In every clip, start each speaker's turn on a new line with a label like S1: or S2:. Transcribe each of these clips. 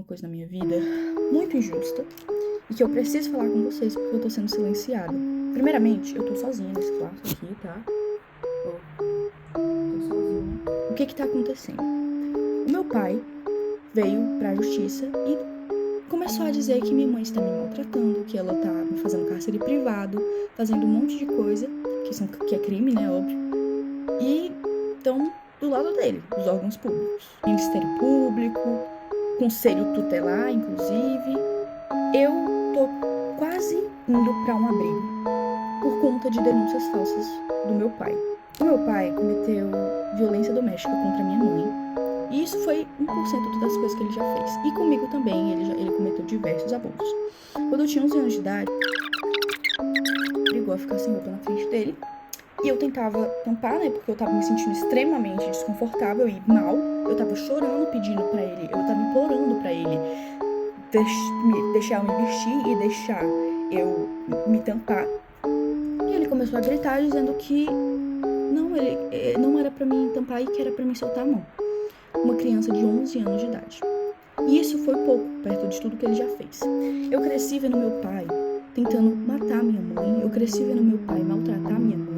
S1: uma coisa na minha vida muito injusta e que eu preciso falar com vocês porque eu tô sendo silenciada. Primeiramente, eu tô sozinha nesse quarto aqui, tá? Tô sozinha. O que tá acontecendo? O meu pai veio pra justiça e começou a dizer que minha mãe está me maltratando, que ela tá me fazendo cárcere privado, fazendo um monte de coisa, que é crime, né, óbvio. E estão do lado dele, os órgãos públicos. Ministério Público, Conselho Tutelar, inclusive. Eu tô quase indo pra um abrigo por conta de denúncias falsas do meu pai. O meu pai cometeu violência doméstica contra minha mãe. E isso foi 1% das coisas que ele já fez. E comigo também, ele cometeu diversos abusos. Quando eu tinha 11 anos de idade, brigou a ficar sem roupa na frente dele. E eu tentava tampar, né? Porque eu tava me sentindo extremamente desconfortável e mal. Eu tava chorando, pedindo pra ele, eu tava implorando pra ele deixar eu me vestir e deixar eu me tampar. E ele começou a gritar dizendo que não era pra mim tampar e que era pra mim soltar a mão. Uma criança de 11 anos de idade. E isso foi pouco, perto de tudo que ele já fez. Eu cresci vendo meu pai tentando matar minha mãe. Eu cresci vendo meu pai maltratar minha mãe.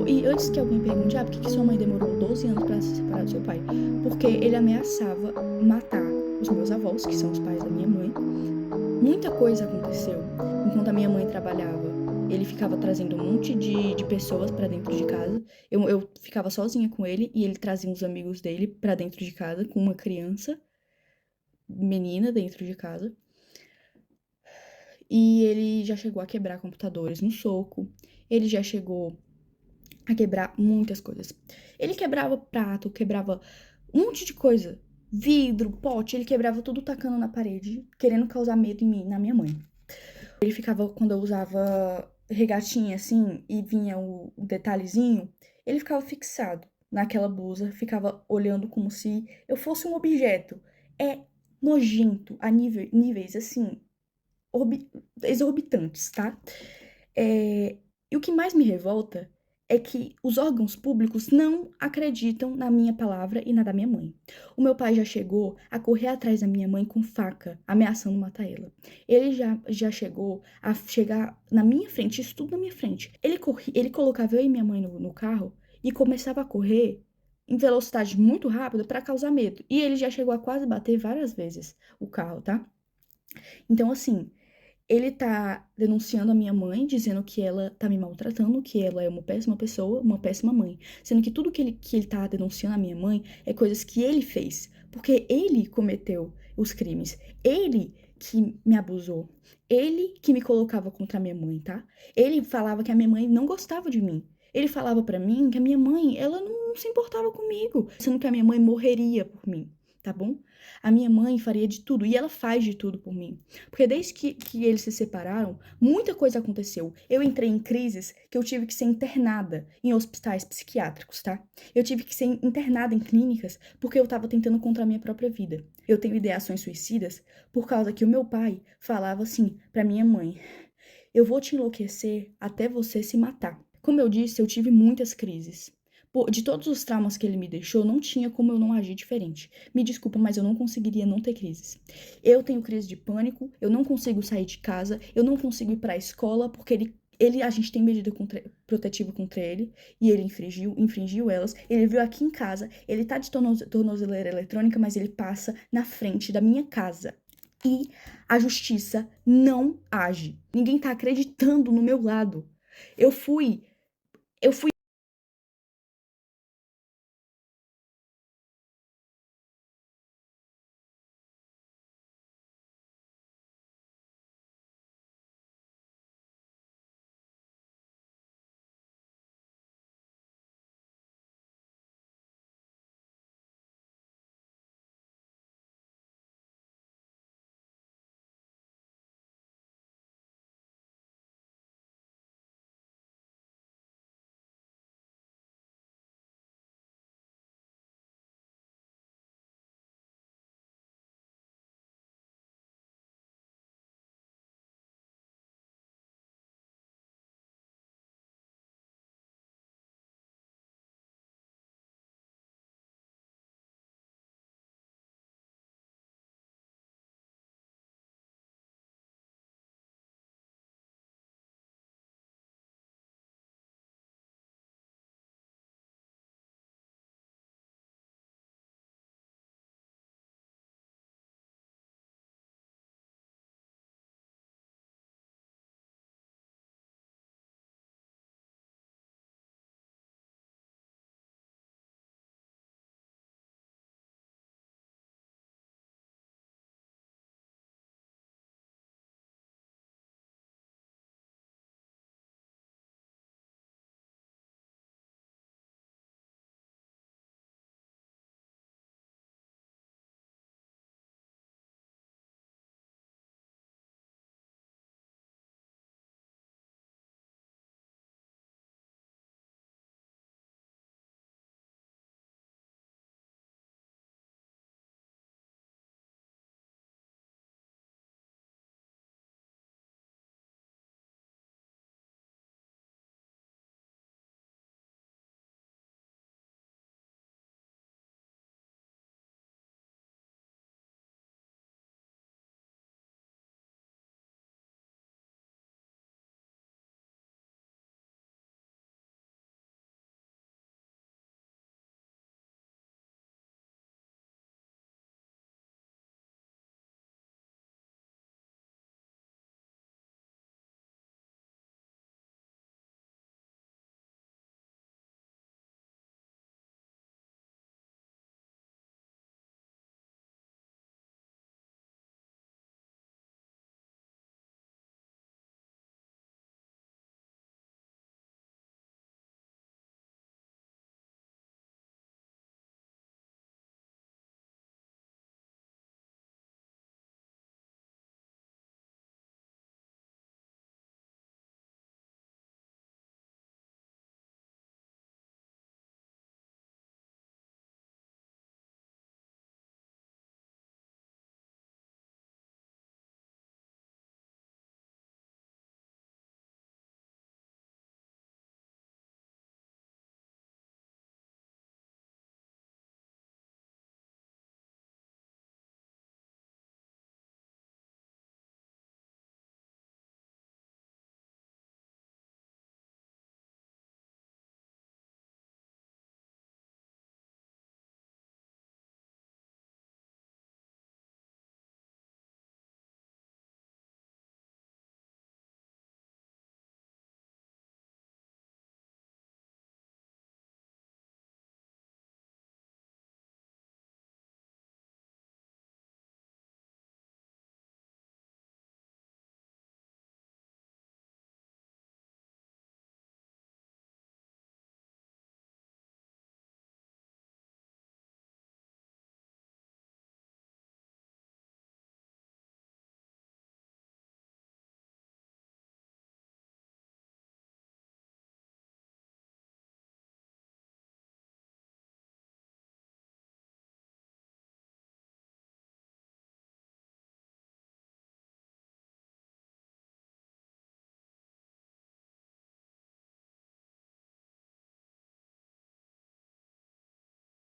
S1: E antes que alguém pergunte, por que sua mãe demorou 12 anos pra se separar do seu pai? Porque ele ameaçava matar os meus avós, que são os pais da minha mãe. Muita coisa aconteceu. Enquanto a minha mãe trabalhava, ele ficava trazendo um monte de pessoas pra dentro de casa. Eu ficava sozinha com ele e ele trazia uns amigos dele pra dentro de casa com uma criança, menina dentro de casa. E ele já chegou a quebrar computadores no soco. Ele já chegou a quebrar muitas coisas. Ele quebrava prato, quebrava um monte de coisa. Vidro, pote, ele quebrava tudo tacando na parede, querendo causar medo em mim, na minha mãe. Ele ficava, quando eu usava regatinha assim, e vinha o detalhezinho, ele ficava fixado naquela blusa, ficava olhando como se eu fosse um objeto. É nojento a níveis assim, exorbitantes, tá? E o que mais me revolta é que os órgãos públicos não acreditam na minha palavra e na da minha mãe. O meu pai já chegou a correr atrás da minha mãe com faca, ameaçando matar ela. Ele já chegou a chegar na minha frente, isso tudo na minha frente. Ele colocava eu e minha mãe no carro e começava a correr em velocidade muito rápida para causar medo. E ele já chegou a quase bater várias vezes o carro, tá? Então, assim, ele tá denunciando a minha mãe, dizendo que ela tá me maltratando, que ela é uma péssima pessoa, uma péssima mãe. Sendo que tudo que ele tá denunciando a minha mãe é coisas que ele fez. Porque ele cometeu os crimes. Ele que me abusou. Ele que me colocava contra a minha mãe, tá? Ele falava que a minha mãe não gostava de mim. Ele falava pra mim que a minha mãe, ela não se importava comigo, sendo que a minha mãe morreria por mim, tá bom? A minha mãe faria de tudo, e ela faz de tudo por mim. Porque desde que eles se separaram, muita coisa aconteceu. Eu entrei em crises que eu tive que ser internada em hospitais psiquiátricos, tá? Eu tive que ser internada em clínicas porque eu tava tentando contra a minha própria vida. Eu tenho ideações suicidas por causa que o meu pai falava assim pra minha mãe: eu vou te enlouquecer até você se matar. Como eu disse, eu tive muitas crises. De todos os traumas que ele me deixou, não tinha como eu não agir diferente. Me desculpa, mas eu não conseguiria não ter crises. Eu tenho crise de pânico, eu não consigo sair de casa, eu não consigo ir pra escola, porque a gente tem medida protetiva contra ele, e ele infringiu elas. Ele veio aqui em casa, ele tá de tornozeleira eletrônica, mas ele passa na frente da minha casa. E a justiça não age. Ninguém tá acreditando no meu lado. Eu fui